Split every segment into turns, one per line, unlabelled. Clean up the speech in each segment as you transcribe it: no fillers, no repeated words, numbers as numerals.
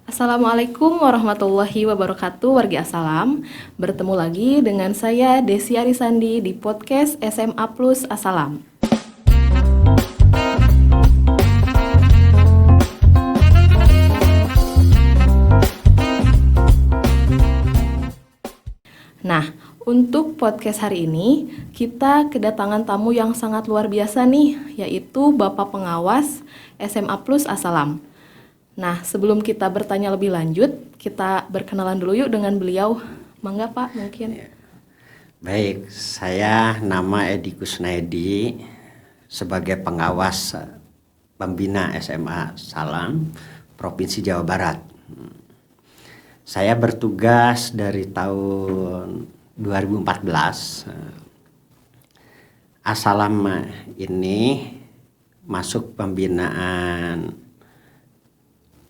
Assalamualaikum warahmatullahi wabarakatuh, wargi Assalam. Bertemu lagi dengan saya Desi Arisandi di podcast SMA Plus Assalam. Nah, untuk podcast hari ini kita kedatangan tamu yang sangat luar biasa nih, yaitu Bapak Pengawas SMA Plus Assalam. Nah, sebelum kita bertanya lebih lanjut, kita berkenalan dulu yuk dengan beliau. Mangga Pak, mungkin.
Baik, saya nama Edi Kusnaedi sebagai pengawas pembina SMA Salam, Provinsi Jawa Barat. Saya bertugas dari tahun 2014. Assalam ini masuk pembinaan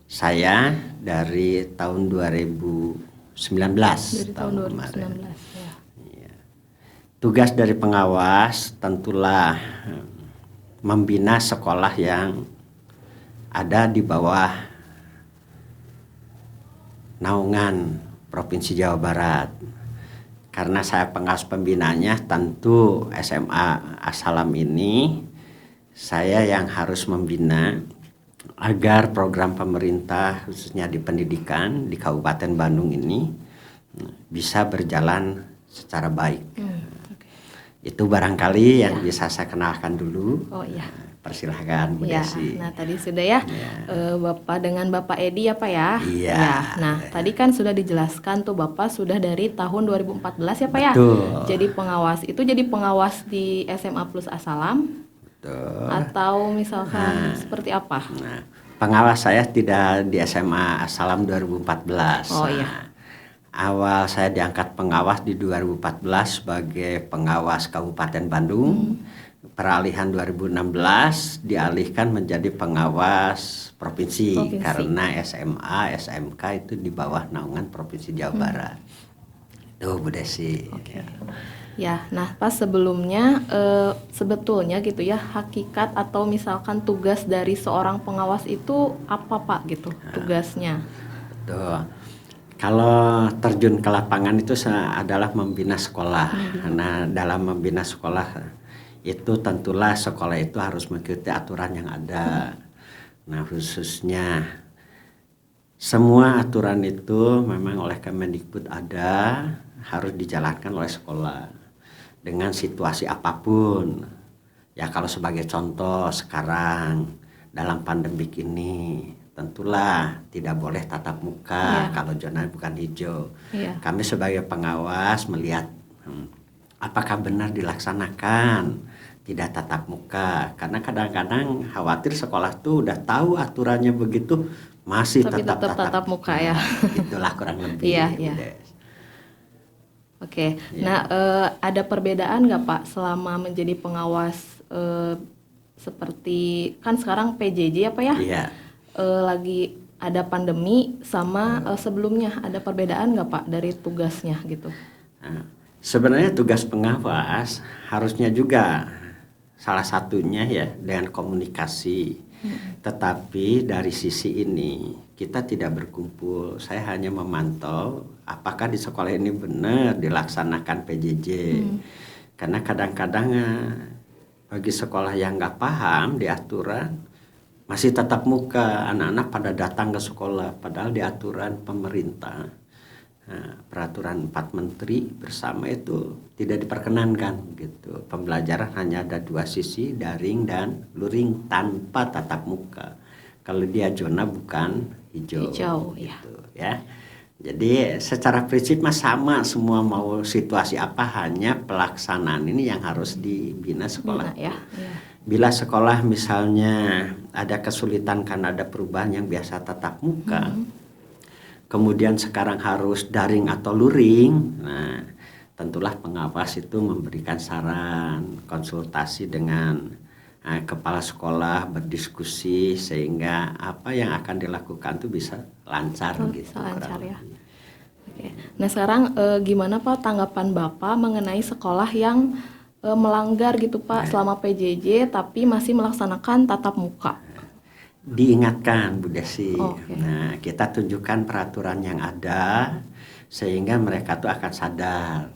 saya dari tahun 2019.
Dari tahun 2019 ya.
Tugas dari pengawas tentulah membina sekolah yang ada di bawah naungan Provinsi Jawa Barat. Karena saya pengawas pembinanya, tentu SMA Assalam ini saya yang harus membina agar program pemerintah khususnya di pendidikan di Kabupaten Bandung ini bisa berjalan secara baik. Itu barangkali yang bisa saya kenalkan dulu.
Oh iya.
Persilahkan Bu Desi.
Nah tadi sudah ya, Bapak dengan Bapak Edi ya Pak ya.
Iya.
Ya, nah tadi kan sudah dijelaskan tuh Bapak sudah dari tahun 2014 ya Pak ya.
Betul.
Jadi pengawas di SMA Plus Assalam.
Betul.
Atau misalkan seperti apa?
Nah, pengawas saya tidak di SMA Assalam 2014.
Oh iya.
Awal saya diangkat pengawas di 2014 sebagai pengawas Kabupaten Bandung. Peralihan 2016 dialihkan menjadi pengawas provinsi karena SMA, SMK itu di bawah naungan Provinsi Jawa Barat. Itu Bu Desi.
Okay. Ya, nah pas sebelumnya sebetulnya gitu ya, hakikat atau misalkan tugas dari seorang pengawas itu apa Pak gitu tugasnya?
Betul. Kalau terjun ke lapangan itu adalah membina sekolah. Nah, dalam membina sekolah itu tentulah sekolah itu harus mengikuti aturan yang ada. Nah, khususnya semua aturan itu memang oleh Kemendikbud ada, harus dijalankan oleh sekolah dengan situasi apapun. Ya kalau sebagai contoh sekarang dalam pandemik ini tentulah tidak boleh tatap muka kalau zona bukan hijau. Kami sebagai pengawas melihat apakah benar dilaksanakan tidak tatap muka, karena kadang-kadang khawatir sekolah tuh udah tahu aturannya begitu masih
tapi tetap tatap muka ya.
Itulah kurang lebih.
Iya. Oke. Nah ada perbedaan nggak Pak selama menjadi pengawas seperti kan sekarang PJJ apa ya?
Iya.
Lagi ada pandemi sama sebelumnya ada perbedaan nggak Pak dari tugasnya gitu?
Nah, sebenarnya tugas pengawas harusnya juga salah satunya ya dengan komunikasi. Tetapi dari sisi ini kita tidak berkumpul. Saya hanya memantau apakah di sekolah ini benar dilaksanakan PJJ. Karena kadang-kadang bagi sekolah yang nggak paham di aturan masih tatap muka, anak-anak pada datang ke sekolah padahal di aturan pemerintah. Nah, peraturan 4 menteri bersama itu tidak diperkenankan gitu. Pembelajaran hanya ada 2 sisi, daring dan luring tanpa tatap muka. Kalau dia zona bukan hijau gitu ya. Jadi secara prinsip mah sama semua, mau situasi apa, hanya pelaksanaan ini yang harus dibina sekolah. Bila sekolah misalnya ada kesulitan karena ada perubahan yang biasa tatap muka, kemudian sekarang harus daring atau luring, nah tentulah pengawas itu memberikan saran, konsultasi dengan kepala sekolah, berdiskusi sehingga apa yang akan dilakukan itu bisa lancar gitu.
Bisa lancar ya. Oke. Nah sekarang gimana Pak tanggapan Bapak mengenai sekolah yang melanggar gitu Pak selama PJJ tapi masih melaksanakan tatap muka?
diingatkan Bu Desi.
Oke.
Nah, kita tunjukkan peraturan yang ada sehingga mereka tuh akan sadar.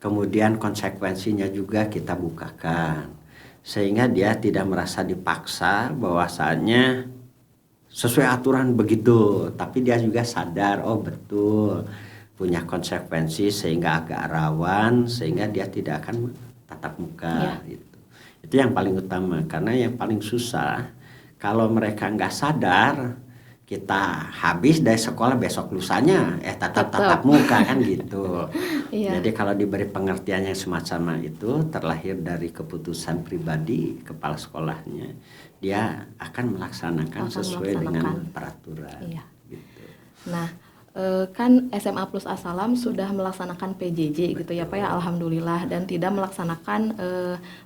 Kemudian konsekuensinya juga kita bukakan sehingga dia tidak merasa dipaksa bahwasannya sesuai aturan begitu, tapi dia juga sadar oh betul punya konsekuensi sehingga agak rawan sehingga dia tidak akan tatap muka gitu. Itu yang paling utama karena yang paling susah kalau mereka nggak sadar kita habis dari sekolah besok lusanya tatap muka kan gitu.
Iya.
Jadi kalau diberi pengertian yang semacam itu terlahir dari keputusan pribadi kepala sekolahnya, dia akan melaksanakan sesuai dengan peraturan.
Iya.
Gitu.
Nah, kan SMA Plus Asalam sudah melaksanakan PJJ gitu ya Pak ya, alhamdulillah, dan tidak melaksanakan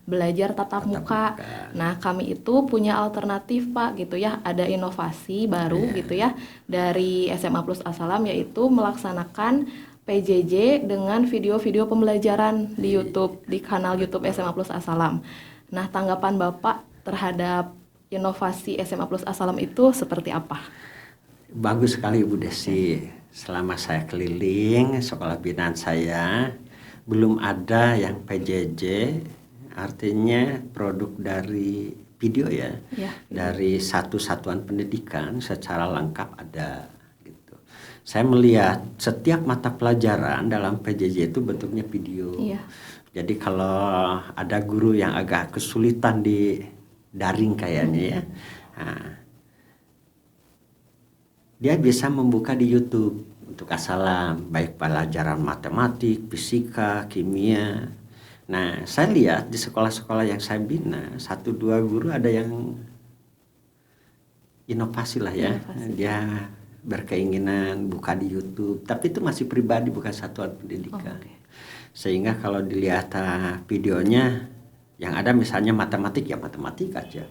belajar tatap muka. Nah, kami itu punya alternatif Pak gitu ya, ada inovasi baru gitu ya dari SMA Plus Asalam, yaitu melaksanakan PJJ dengan video-video pembelajaran di YouTube, di kanal YouTube SMA Plus Asalam. Nah, tanggapan Bapak terhadap inovasi SMA Plus Asalam itu seperti apa?
Bagus sekali Bu Desi. Selama saya keliling sekolah binaan saya belum ada yang PJJ, artinya produk dari video ya. Dari satu satuan pendidikan secara lengkap ada gitu. Saya melihat setiap mata pelajaran dalam PJJ itu bentuknya video. Jadi kalau ada guru yang agak kesulitan di daring kayaknya ya. Nah, dia bisa membuka di YouTube untuk Asalam, baik pelajaran matematik, fisika, kimia. Nah, saya lihat di sekolah-sekolah yang saya bina, 1-2 guru ada yang inovasi lah ya. Dia berkeinginan buka di YouTube, tapi itu masih pribadi bukan satuan pendidikan. Sehingga kalau dilihat videonya, yang ada misalnya matematik ya matematik aja.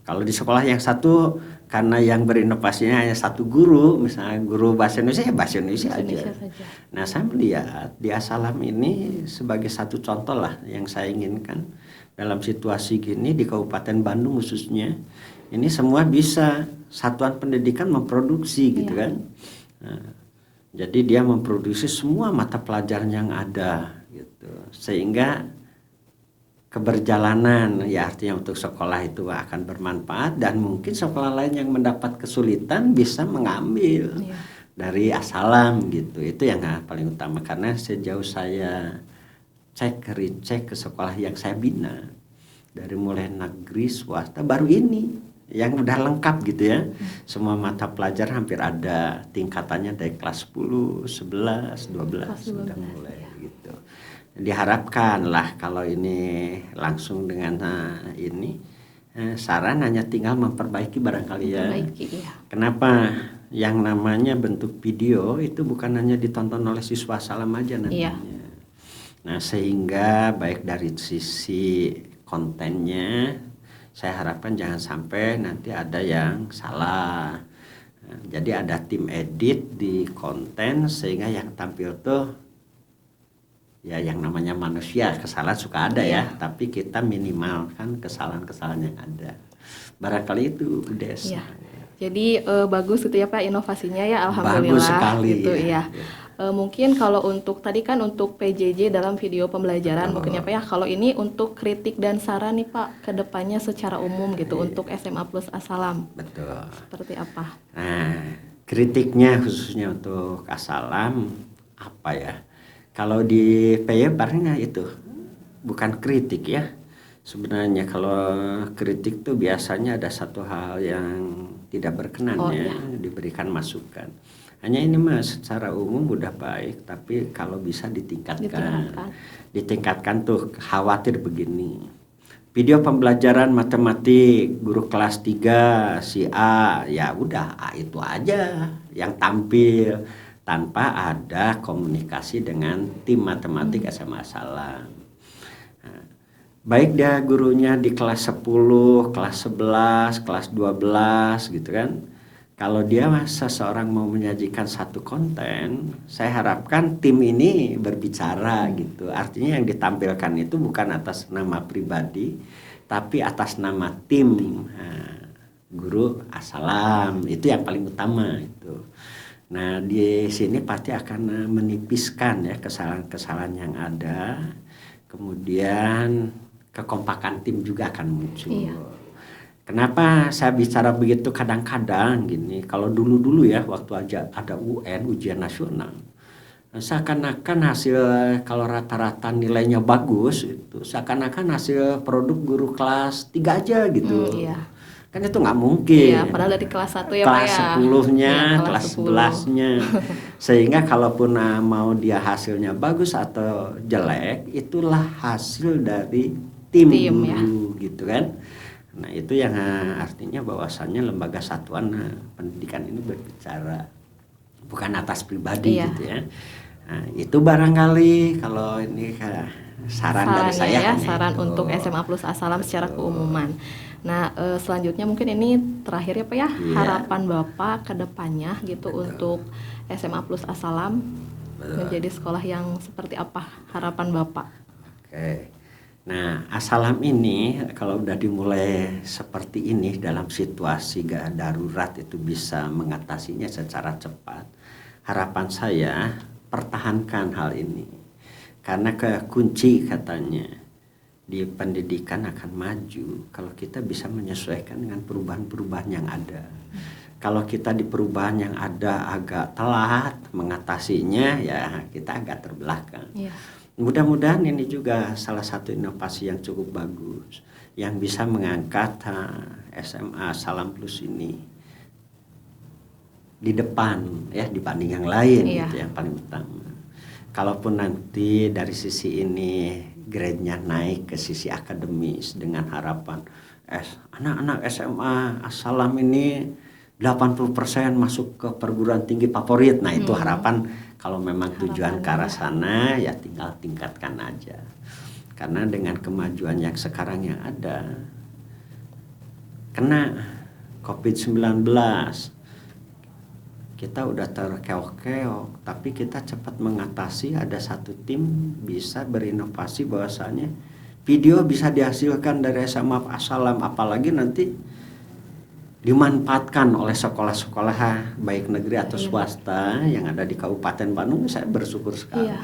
Kalau di sekolah yang satu, karena yang berinovasinya hanya satu guru, misalnya guru bahasa Indonesia ya bahasa Indonesia aja. Nah, saya melihat di Asalam ini sebagai satu contoh lah yang saya inginkan dalam situasi gini di Kabupaten Bandung khususnya, ini semua bisa satuan pendidikan memproduksi gitu kan. Nah, jadi dia memproduksi semua mata pelajaran yang ada gitu, sehingga keberjalanan ya artinya untuk sekolah itu akan bermanfaat dan mungkin sekolah lain yang mendapat kesulitan bisa mengambil dari Asalam gitu. Itu yang paling utama karena sejauh saya recheck ke sekolah yang saya bina dari mulai negeri swasta baru ini yang udah lengkap gitu ya. Semua mata pelajaran hampir ada tingkatannya dari kelas 10, 11, 12 sudah mulai gitu. Diharapkan lah kalau ini langsung dengan ini saran hanya tinggal memperbaiki barangkali ya. Kenapa yang namanya bentuk video itu bukan hanya ditonton oleh siswa Asalam aja nantinya. Nah, sehingga baik dari sisi kontennya saya harapkan jangan sampai nanti ada yang salah. Jadi ada tim edit di konten sehingga yang tampil tuh ya yang namanya manusia, kesalahan suka ada ya, tapi kita minimalkan kesalahan-kesalahan yang ada. Barangkali itu Des.
Jadi bagus gitu ya Pak inovasinya ya, alhamdulillah.
Bagus sekali
gitu ya. Mungkin kalau untuk tadi kan untuk PJJ dalam video pembelajaran mungkin ya Pak ya, kalau ini untuk kritik dan saran nih Pak ke depannya secara umum gitu untuk SMA Plus Asalam.
Betul.
Seperti apa?
Nah, kritiknya khususnya untuk Asalam apa ya? Kalau di PY paling itu bukan kritik ya. Sebenarnya kalau kritik tuh biasanya ada satu hal yang tidak berkenan diberikan masukan. Hanya ini Mas secara umum udah baik, tapi kalau bisa ditingkatkan. Ditingkatkan tuh khawatir begini. Video pembelajaran matematik guru kelas 3 si A, ya udah A itu aja yang tampil tanpa ada komunikasi dengan tim matematik SMA Asalam. Nah, baik dia gurunya di kelas 10, kelas 11, kelas 12 gitu kan. Kalau dia seseorang mau menyajikan satu konten, saya harapkan tim ini berbicara gitu. Artinya yang ditampilkan itu bukan atas nama pribadi, tapi atas nama tim. Nah, guru assalam, itu yang paling utama itu. Nah di sini pasti akan menipiskan ya kesalahan-kesalahan yang ada, kemudian kekompakan tim juga akan muncul.
Iya.
Kenapa saya bicara begitu kadang-kadang gini, kalau dulu-dulu ya waktu aja ada UN, ujian nasional, seakan-akan hasil kalau rata-rata nilainya bagus itu seakan-akan hasil produk guru kelas 3 aja gitu.
Iya.
Kan itu nggak mungkin.
Iya, padahal dari kelas 1 ya Pak
Kelas
ya.
10-nya,
Iya,
kelas
10.
11-nya. Sehingga kalaupun mau dia hasilnya bagus atau jelek, itulah hasil dari tim
Tim, ya.
guru gitu kan. Nah itu yang artinya bahwasannya lembaga satuan pendidikan ini berbicara bukan atas pribadi
Iya.
gitu ya. Nah, itu barangkali kalau ini saran dari
Sarannya
saya
ya,
hanya
saran
itu.
untuk SMA Plus Assalam secara keumuman. Nah, selanjutnya mungkin ini terakhir ya Pak ya,
Iya.
harapan Bapak ke depannya gitu untuk SMA Plus Assalam menjadi sekolah yang seperti apa harapan Bapak?
Oke. Nah, Assalam ini kalau udah dimulai seperti ini dalam situasi darurat itu bisa mengatasinya secara cepat. Harapan saya pertahankan hal ini. Karena kunci katanya di pendidikan akan maju kalau kita bisa menyesuaikan dengan perubahan-perubahan yang ada. Kalau kita di perubahan yang ada agak telat mengatasinya, ya kita agak terbelakang.
Iya.
Mudah-mudahan ini juga salah satu inovasi yang cukup bagus yang bisa mengangkat SMA Salam Plus ini di depan ya dibanding yang lain.
Iya.
Itu yang paling utama. Kalaupun nanti dari sisi ini grade-nya naik ke sisi akademis dengan harapan anak-anak SMA Assalam ini 80% masuk ke perguruan tinggi favorit. Nah itu harapan kalau memang tujuan ke arah sana ya tinggal tingkatkan aja. Karena dengan kemajuan yang sekarang yang ada, kena COVID-19, kita udah terkeok-keok, tapi kita cepat mengatasi. Ada satu tim bisa berinovasi bahwasanya video bisa dihasilkan dari SMA Assalam, apalagi nanti dimanfaatkan oleh sekolah-sekolah baik negeri atau swasta yang ada di Kabupaten Bandung. Saya bersyukur sekali.
Iya.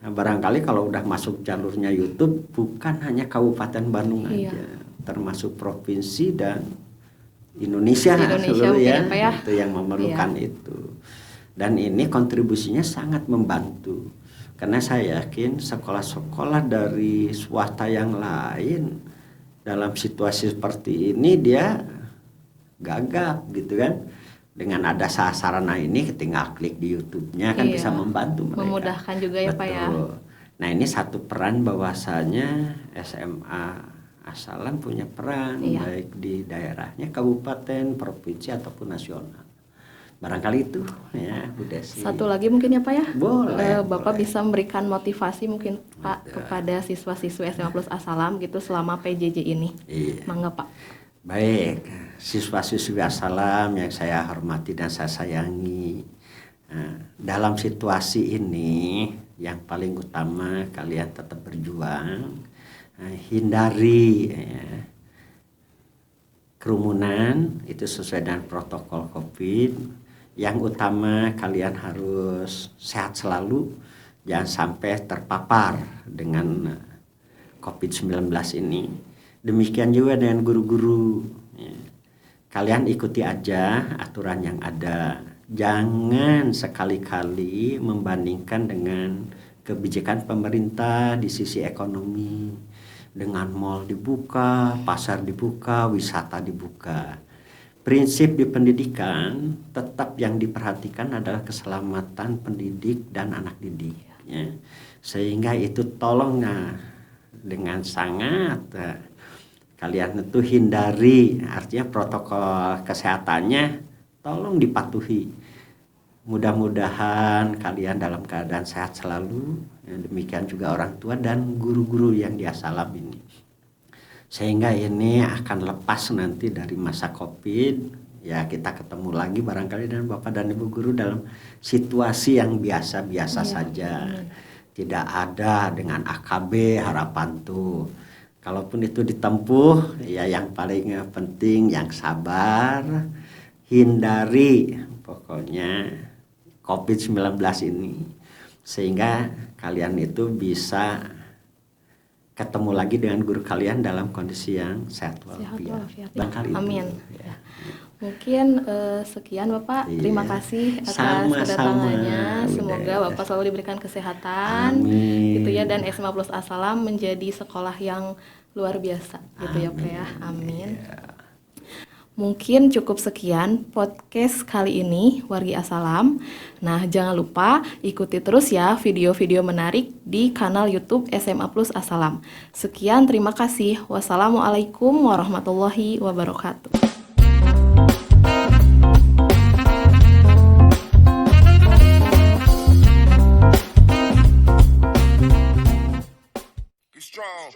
Nah, barangkali kalau udah masuk jalurnya YouTube bukan hanya Kabupaten Bandung
Iya.
aja, termasuk provinsi dan Indonesia
Indonesia
seluruh ya,
mungkin, Pak ya.
itu yang memerlukan itu. Dan ini kontribusinya sangat membantu. Karena saya yakin sekolah-sekolah dari swasta yang lain dalam situasi seperti ini dia gagap gitu kan. Dengan ada sarana ini tinggal klik di YouTube-nya kan
Iya.
bisa membantu mereka.
Memudahkan juga ya Pak ya.
Betul. Nah ini satu peran bahwasanya SMA Assalam punya peran
Iya.
baik di daerahnya, kabupaten, provinsi ataupun nasional. Barangkali itu ya Bu Desi.
Satu lagi mungkin ya Pak ya.
Boleh,
Bapak
boleh.
bisa memberikan motivasi mungkin Pak kepada siswa-siswi SMA Plus Assalam gitu selama PJJ ini.
Iya.
Mangga Pak.
Baik, siswa-siswi Assalam yang saya hormati dan saya sayangi. Dalam situasi ini yang paling utama kalian tetap berjuang, hindari kerumunan itu sesuai dengan protokol COVID. Yang utama kalian harus sehat selalu, jangan sampai terpapar dengan COVID-19 ini. Demikian juga dengan guru-guru. Kalian ikuti aja aturan yang ada. Jangan sekali-kali membandingkan dengan kebijakan pemerintah di sisi ekonomi. Dengan mal dibuka, pasar dibuka, wisata dibuka. Prinsip di pendidikan tetap yang diperhatikan adalah keselamatan pendidik dan anak didik. Ya. Sehingga itu tolong dengan sangat kalian itu hindari, artinya protokol kesehatannya tolong dipatuhi. Mudah-mudahan kalian dalam keadaan sehat selalu, demikian juga orang tua dan guru-guru yang di Assalam ini. Sehingga ini akan lepas nanti dari masa COVID, ya kita ketemu lagi barangkali dengan Bapak dan Ibu guru dalam situasi yang biasa-biasa saja. Tidak ada dengan AKB harapan tuh. Kalaupun itu ditempuh, ya yang paling penting yang sabar, hindari pokoknya COVID-19 ini, sehingga kalian itu bisa ketemu lagi dengan guru kalian dalam kondisi yang sehat walafiat.
Barangkali amin. Ya. Mungkin sekian Bapak. Terima kasih atas kedatangannya. Semoga Bapak selalu diberikan kesehatan.
Amin.
Gitu ya, dan SMA Plus Asalam menjadi sekolah yang luar biasa gitu ya Pak ya. Amin. Ya. Mungkin cukup sekian podcast kali ini Wargi Asalam. Nah, jangan lupa ikuti terus ya video-video menarik di kanal YouTube SMA Plus Asalam. Sekian, terima kasih. Wassalamualaikum warahmatullahi wabarakatuh.
Strong.